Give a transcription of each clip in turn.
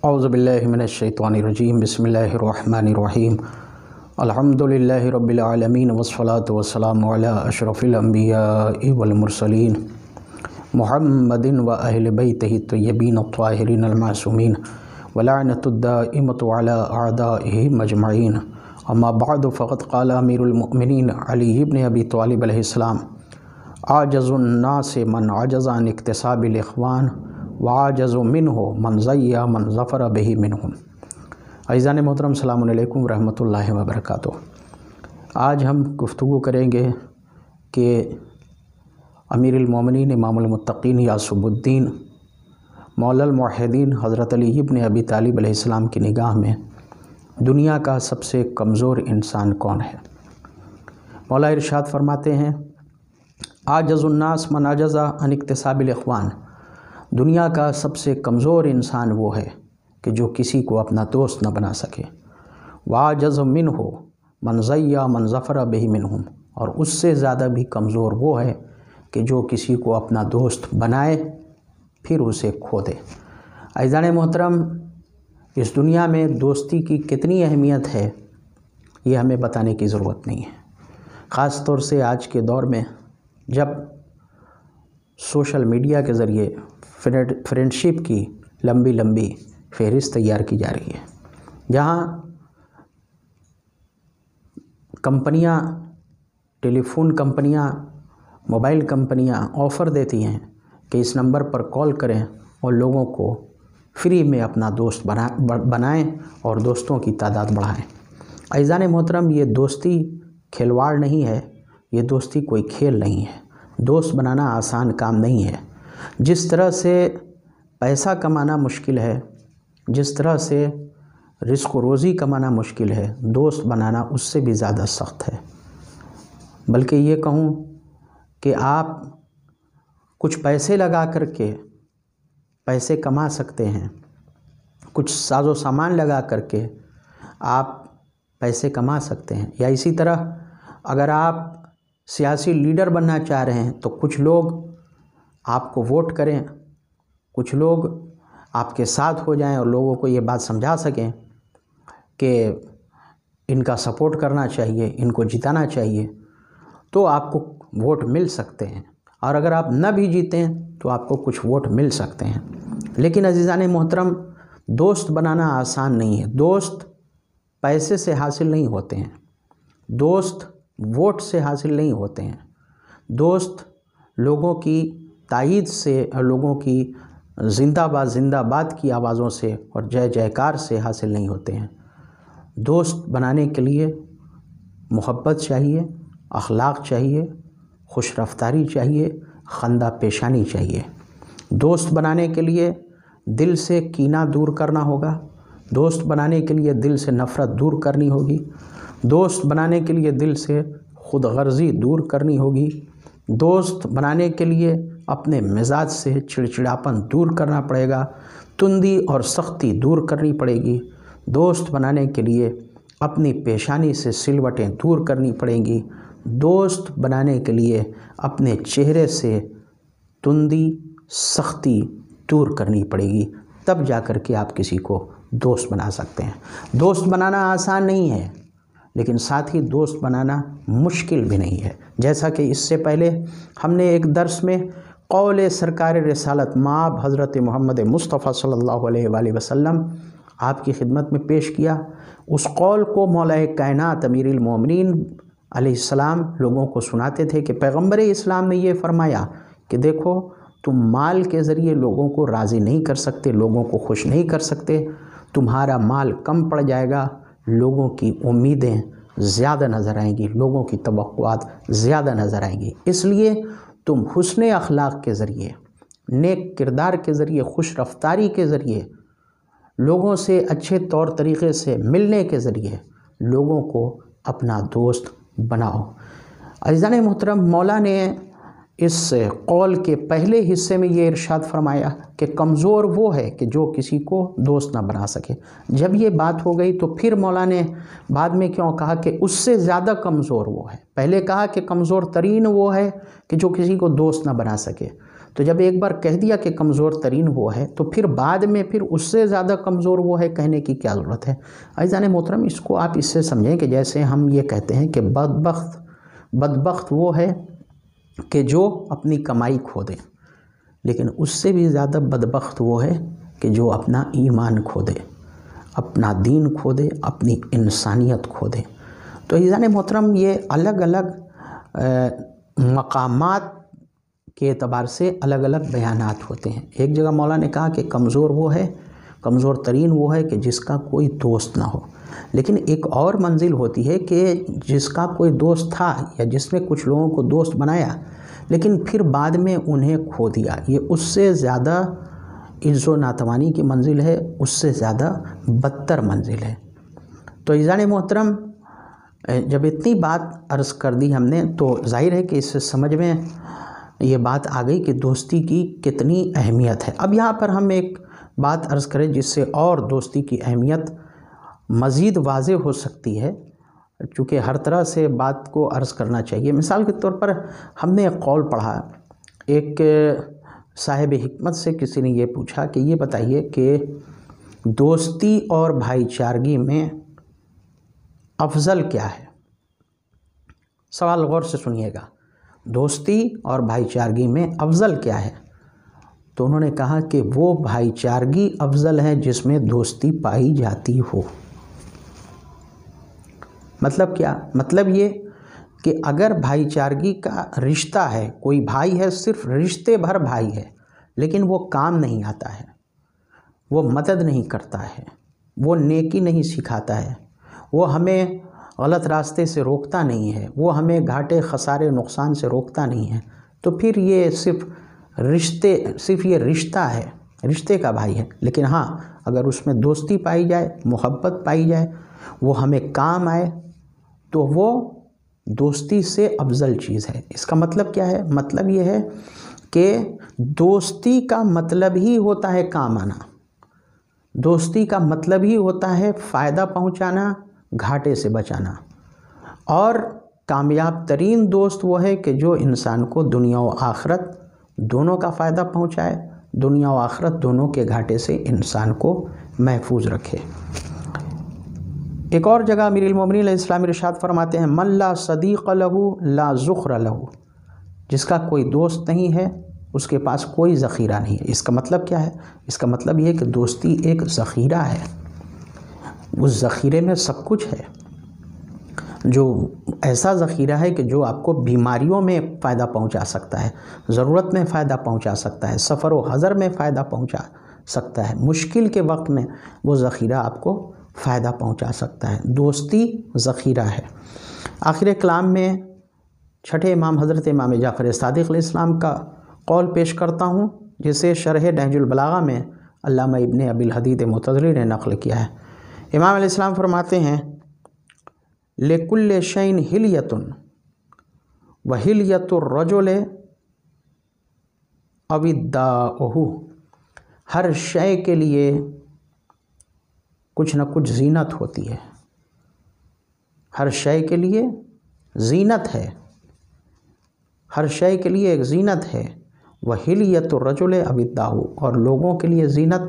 اعوذ باللہ من الشیطان الرجیم بسم اللہ الرحمن الرحیم الحمدللہ رب العالمین والصلاة والسلام علی اشرف الانبیاء والمرسلین محمد و اہل بیتہ الطیبین الطاہرین المعصومین ولعنۃ الدائمۃ علی اعدائہم اجمعین اما بعد فقد قال امیر المؤمنین علی بن ابی طالب علیہ السلام عاجز الناس من عجز عن اکتساب الاخوان وعاجز منہ من ضیع من ظفر بہ منہم۔ عزیزان محترم السلام علیکم ورحمۃ اللہ وبرکاتہ۔ آج ہم گفتگو کریں گے کہ امیر المومنین امام المتقین یعصب الدین مولا الموحدین حضرت علی بن ابی طالب علیہ السلام کی نگاہ میں دنیا کا سب سے کمزور انسان کون ہے؟ مولا ارشاد فرماتے ہیں عاجز الناس من عجز عن اکتساب الاخوان، دنیا کا سب سے کمزور انسان وہ ہے کہ جو کسی کو اپنا دوست نہ بنا سکے۔ وعاجز منہ من ضیع من ظفر بہ منہم، اور اس سے زیادہ بھی کمزور وہ ہے کہ جو کسی کو اپنا دوست بنائے پھر اسے کھو دے۔ عزیزان محترم، اس دنیا میں دوستی کی کتنی اہمیت ہے یہ ہمیں بتانے کی ضرورت نہیں ہے، خاص طور سے آج کے دور میں جب سوشل میڈیا کے ذریعے فرینڈشپ کی لمبی لمبی فہرست تیار کی جا رہی ہے، جہاں کمپنیاں، ٹیلی فون کمپنیاں، موبائل کمپنیاں آفر دیتی ہیں کہ اس نمبر پر کال کریں اور لوگوں کو فری میں اپنا دوست بنائیں اور دوستوں کی تعداد بڑھائیں۔ عزیزان محترم، یہ دوستی کھلواڑ نہیں ہے، یہ دوستی کوئی کھیل نہیں ہے۔ دوست بنانا آسان کام نہیں ہے۔ جس طرح سے پیسہ کمانا مشکل ہے، جس طرح سے رزق و روزی کمانا مشکل ہے، دوست بنانا اس سے بھی زیادہ سخت ہے۔ بلکہ یہ کہوں کہ آپ کچھ پیسے لگا کر کے پیسے کما سکتے ہیں، کچھ ساز و سامان لگا کر کے آپ پیسے کما سکتے ہیں، یا اسی طرح اگر آپ سیاسی لیڈر بننا چاہ رہے ہیں تو کچھ لوگ آپ کو ووٹ کریں، کچھ لوگ آپ کے ساتھ ہو جائیں اور لوگوں کو یہ بات سمجھا سکیں کہ ان کا سپورٹ کرنا چاہیے، ان کو جتانا چاہیے، تو آپ کو ووٹ مل سکتے ہیں، اور اگر آپ نہ بھی جیتیں تو آپ کو کچھ ووٹ مل سکتے ہیں۔ لیکن عزیزان محترم، دوست بنانا آسان نہیں ہے۔ دوست پیسے سے حاصل نہیں ہوتے ہیں، دوست ووٹ سے حاصل نہیں ہوتے ہیں، دوست لوگوں کی تائید سے اور لوگوں کی زندہ باد کی آوازوں سے اور جے جے کار سے حاصل نہیں ہوتے ہیں۔ دوست بنانے کے لیے محبت چاہیے، اخلاق چاہیے، خوش رفتاری چاہیے، خندہ پیشانی چاہیے۔ دوست بنانے کے لیے دل سے کینہ دور کرنا ہوگا، دوست بنانے کے لیے دل سے نفرت دور کرنی ہوگی، دوست بنانے کے لیے دل سے خود غرضی دور کرنی ہوگی، دوست بنانے کے لیے اپنے مزاج سے چڑچڑاپن دور کرنا پڑے گا، تندی اور سختی دور کرنی پڑے گی۔ دوست بنانے کے لیے اپنی پیشانی سے سلوٹیں دور کرنی پڑیں گی۔ دوست بنانے کے لیے اپنے چہرے سے تندی، سختی دور کرنی پڑے گی، تب جا کر کے آپ کسی کو دوست بنا سکتے ہیں۔ دوست بنانا آسان نہیں ہے، لیکن ساتھ ہی دوست بنانا مشکل بھی نہیں ہے۔ جیسا کہ اس سے پہلے ہم نے ایک درس میں قول سرکار رسالت مآب حضرت محمد مصطفیٰ صلی اللہ علیہ وآلہ وسلم آپ کی خدمت میں پیش کیا۔ اس قول کو مولا کائنات امیر المومنین علیہ السلام لوگوں کو سناتے تھے کہ پیغمبر اسلام نے یہ فرمایا کہ دیکھو، تم مال کے ذریعے لوگوں کو راضی نہیں کر سکتے، لوگوں کو خوش نہیں کر سکتے، تمہارا مال کم پڑ جائے گا، لوگوں کی امیدیں زیادہ نظر آئیں گی، لوگوں کی توقعات زیادہ نظر آئیں گی۔ اس لیے تم حسن اخلاق کے ذریعے، نیک کردار کے ذریعے، خوش رفتاری کے ذریعے، لوگوں سے اچھے طور طریقے سے ملنے کے ذریعے لوگوں کو اپنا دوست بناؤ۔ عزیزان محترم، مولا نے اس قول کے پہلے حصے میں یہ ارشاد فرمایا کہ کمزور وہ ہے کہ جو کسی کو دوست نہ بنا سکے۔ جب یہ بات ہو گئی تو پھر مولا نے بعد میں کیوں کہا کہ اس سے زیادہ کمزور وہ ہے؟ پہلے کہا کہ کمزور ترین وہ ہے کہ جو کسی کو دوست نہ بنا سکے، تو جب ایک بار کہہ دیا کہ کمزور ترین وہ ہے تو پھر بعد میں پھر اس سے زیادہ کمزور وہ ہے کہنے کی کیا ضرورت ہے؟ عزیزان محترم، اس کو آپ اس سے سمجھیں کہ جیسے ہم یہ کہتے ہیں کہ بدبخت وہ ہے کہ جو اپنی کمائی کھو دے، لیکن اس سے بھی زیادہ بدبخت وہ ہے کہ جو اپنا ایمان کھو دے، اپنا دین کھو دے، اپنی انسانیت کھو دے۔ تو عزیزان محترم، یہ الگ الگ مقامات کے اعتبار سے الگ الگ بیانات ہوتے ہیں۔ ایک جگہ مولا نے کہا کہ کمزور وہ ہے، کمزور ترین وہ ہے کہ جس کا کوئی دوست نہ ہو، لیکن ایک اور منزل ہوتی ہے کہ جس کا کوئی دوست تھا یا جس نے کچھ لوگوں کو دوست بنایا لیکن پھر بعد میں انہیں کھو دیا، یہ اس سے زیادہ عز و ناتوانی کی منزل ہے، اس سے زیادہ بدتر منزل ہے۔ تو عزیزان محترم، جب اتنی بات عرض کر دی ہم نے تو ظاہر ہے کہ اس سے سمجھ میں یہ بات آ گئی کہ دوستی کی کتنی اہمیت ہے۔ اب یہاں پر ہم ایک بات عرض کریں جس سے اور دوستی کی اہمیت مزید واضح ہو سکتی ہے، چونکہ ہر طرح سے بات کو عرض کرنا چاہیے۔ مثال کے طور پر ہم نے ایک قول پڑھا، ایک صاحب حکمت سے کسی نے یہ پوچھا کہ یہ بتائیے کہ دوستی اور بھائی چارگی میں افضل کیا ہے؟ سوال غور سے سنیے گا، دوستی اور بھائی چارگی میں افضل کیا ہے؟ تو انہوں نے کہا کہ وہ بھائی چارگی افضل ہے جس میں دوستی پائی جاتی ہو۔ مطلب کیا؟ مطلب یہ کہ اگر بھائی چارگی کا رشتہ ہے، کوئی بھائی ہے، صرف رشتے بھر بھائی ہے، لیکن وہ کام نہیں آتا ہے، وہ مدد نہیں کرتا ہے، وہ نیکی نہیں سکھاتا ہے، وہ ہمیں غلط راستے سے روکتا نہیں ہے، وہ ہمیں گھاٹے خسارے نقصان سے روکتا نہیں ہے، تو پھر یہ صرف یہ رشتہ ہے، رشتے کا بھائی ہے۔ لیکن ہاں، اگر اس میں دوستی پائی جائے، محبت پائی جائے، وہ ہمیں کام آئے، تو وہ دوستی سے افضل چیز ہے۔ اس کا مطلب کیا ہے؟ مطلب یہ ہے کہ دوستی کا مطلب ہی ہوتا ہے کام آنا، دوستی کا مطلب ہی ہوتا ہے فائدہ پہنچانا، گھاٹے سے بچانا، اور کامیاب ترین دوست وہ ہے کہ جو انسان کو دنیا و آخرت دونوں کا فائدہ پہنچائے، دنیا و آخرت دونوں کے گھاٹے سے انسان کو محفوظ رکھے۔ ایک اور جگہ امیر المومنین علیہ السلام ارشاد فرماتے ہیں، من لا صدیق لہ لا ذخر لہ، جس کا کوئی دوست نہیں ہے اس کے پاس کوئی ذخیرہ نہیں ہے۔ اس کا مطلب کیا ہے؟ اس کا مطلب یہ ہے کہ دوستی ایک ذخیرہ ہے، اس ذخیرے میں سب کچھ ہے، جو ایسا ذخیرہ ہے کہ جو آپ کو بیماریوں میں فائدہ پہنچا سکتا ہے، ضرورت میں فائدہ پہنچا سکتا ہے، سفر و حضر میں فائدہ پہنچا سکتا ہے، مشکل کے وقت میں وہ ذخیرہ آپ کو فائدہ پہنچا سکتا ہے۔ دوستی ذخیرہ ہے۔ آخر کلام میں چھٹے امام حضرت امام جعفر صادق علیہ السلام کا قول پیش کرتا ہوں، جسے شرح نہج البلاغہ میں علامہ ابن ابی الحدید معتزلی نے نقل کیا ہے۔ امام علیہ السلام فرماتے ہیں، لِكُلِّ شَيْءٍ حِلْيَةٌ وَحِلْيَةُ الرَّجُلِ أَوِدَّاؤُهُ، ہر شے کے لیے کچھ نہ کچھ زینت ہوتی ہے، ہر شے کے لیے زینت ہے، ہر شے کے لیے ایک زینت ہے۔ وَحِلْيَةُ الرَّجُلِ أَوِدَّاؤُهُ، اور لوگوں کے لیے زینت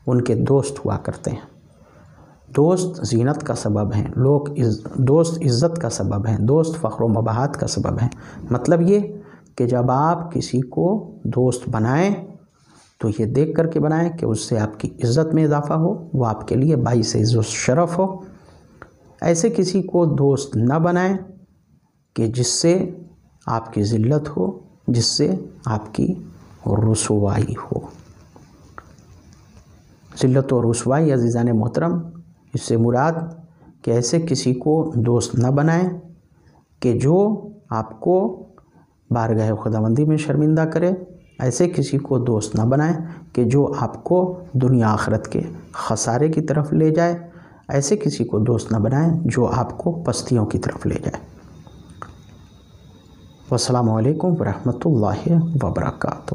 ان کے دوست ہوا کرتے ہیں۔ دوست زینت کا سبب ہیں، دوست عزت کا سبب ہیں، دوست فخر و مباحات کا سبب ہیں۔ مطلب یہ کہ جب آپ کسی کو دوست بنائیں تو یہ دیکھ کر کے بنائیں کہ اس سے آپ کی عزت میں اضافہ ہو، وہ آپ کے لیے باعث عز و شرف ہو۔ ایسے کسی کو دوست نہ بنائیں کہ جس سے آپ کی ذلت ہو، جس سے آپ کی رسوائی ہو۔ ذلت و رسوائی عزیزان محترم، اس سے مراد کہ ایسے کسی کو دوست نہ بنائیں کہ جو آپ کو بارگاہ خداوندی میں شرمندہ کرے، ایسے کسی کو دوست نہ بنائیں کہ جو آپ کو دنیا آخرت کے خسارے کی طرف لے جائے، ایسے کسی کو دوست نہ بنائیں جو آپ کو پستیوں کی طرف لے جائے۔ والسلام علیکم ورحمۃ اللہ وبرکاتہ۔